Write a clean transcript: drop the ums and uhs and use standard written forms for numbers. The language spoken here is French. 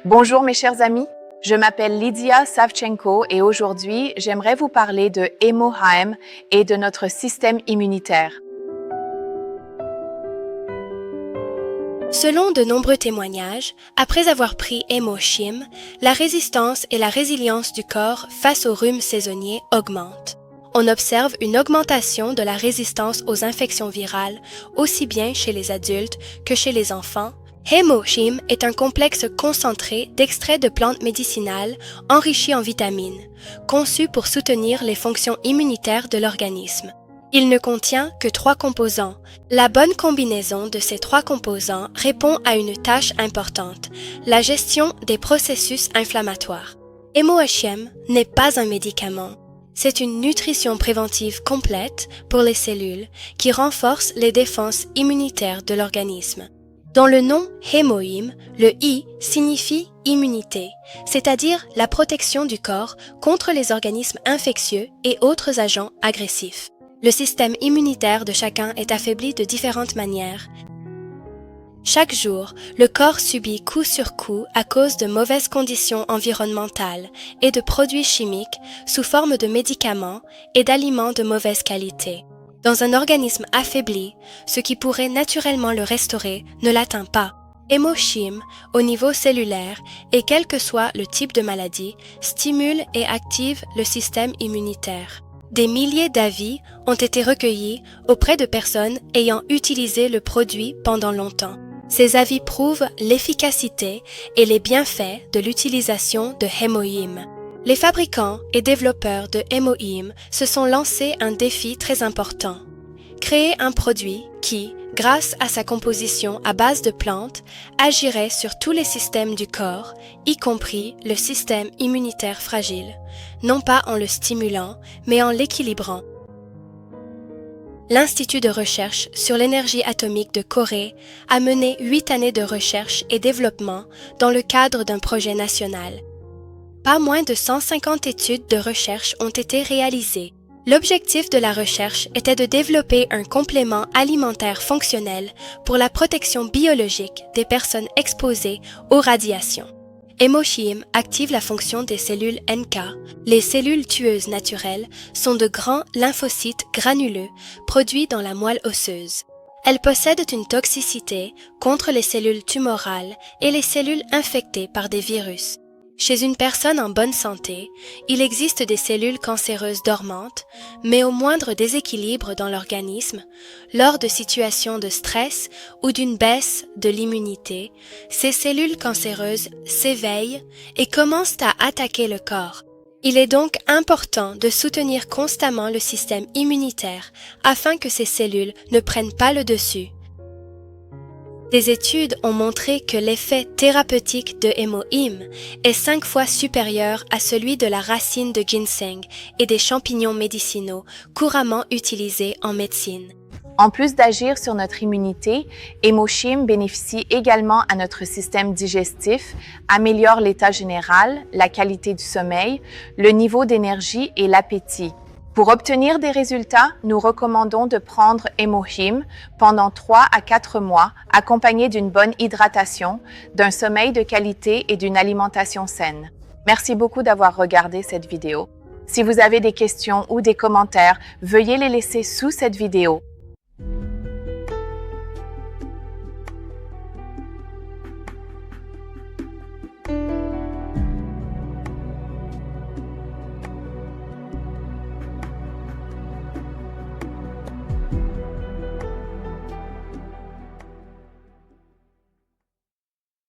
Bonjour mes chers amis, je m'appelle Lydia Savchenko et aujourd'hui, j'aimerais vous parler de Hémo-Him et de notre système immunitaire. Selon de nombreux témoignages, après avoir pris Hémo-Him, la résistance et la résilience du corps face au rhume saisonnier augmentent. On observe une augmentation de la résistance aux infections virales, aussi bien chez les adultes que chez les enfants. Hémo-Him est un complexe concentré d'extraits de plantes médicinales enrichis en vitamines, conçu pour soutenir les fonctions immunitaires de l'organisme. Il ne contient que 3 composants. La bonne combinaison de ces 3 composants répond à une tâche importante, la gestion des processus inflammatoires. Hémo-Him n'est pas un médicament. C'est une nutrition préventive complète pour les cellules qui renforce les défenses immunitaires de l'organisme. Dans le nom Hémo-Him, le I signifie immunité, c'est-à-dire la protection du corps contre les organismes infectieux et autres agents agressifs. Le système immunitaire de chacun est affaibli de différentes manières. Chaque jour, le corps subit coup sur coup à cause de mauvaises conditions environnementales et de produits chimiques sous forme de médicaments et d'aliments de mauvaise qualité. Dans un organisme affaibli, ce qui pourrait naturellement le restaurer ne l'atteint pas. Hémo-Him, au niveau cellulaire, et quel que soit le type de maladie, stimule et active le système immunitaire. Des milliers d'avis ont été recueillis auprès de personnes ayant utilisé le produit pendant longtemps. Ces avis prouvent l'efficacité et les bienfaits de l'utilisation de Hémo-Him. Les fabricants et développeurs de Hémo-Him se sont lancés un défi très important. Créer un produit qui, grâce à sa composition à base de plantes, agirait sur tous les systèmes du corps, y compris le système immunitaire fragile, non pas en le stimulant, mais en l'équilibrant. L'Institut de recherche sur l'énergie atomique de Corée a mené 8 années de recherche et développement dans le cadre d'un projet national. Pas moins de 150 études de recherche ont été réalisées. L'objectif de la recherche était de développer un complément alimentaire fonctionnel pour la protection biologique des personnes exposées aux radiations. Hémo-Him active la fonction des cellules NK. Les cellules tueuses naturelles sont de grands lymphocytes granuleux produits dans la moelle osseuse. Elles possèdent une toxicité contre les cellules tumorales et les cellules infectées par des virus. Chez une personne en bonne santé, il existe des cellules cancéreuses dormantes, mais au moindre déséquilibre dans l'organisme, lors de situations de stress ou d'une baisse de l'immunité, ces cellules cancéreuses s'éveillent et commencent à attaquer le corps. Il est donc important de soutenir constamment le système immunitaire afin que ces cellules ne prennent pas le dessus. Des études ont montré que l'effet thérapeutique de Hémo-Him est 5 fois supérieur à celui de la racine de ginseng et des champignons médicinaux couramment utilisés en médecine. En plus d'agir sur notre immunité, Hémo-Him bénéficie également à notre système digestif, améliore l'état général, la qualité du sommeil, le niveau d'énergie et l'appétit. Pour obtenir des résultats, nous recommandons de prendre Hémo-Him pendant 3 à 4 mois, accompagné d'une bonne hydratation, d'un sommeil de qualité et d'une alimentation saine. Merci beaucoup d'avoir regardé cette vidéo. Si vous avez des questions ou des commentaires, veuillez les laisser sous cette vidéo.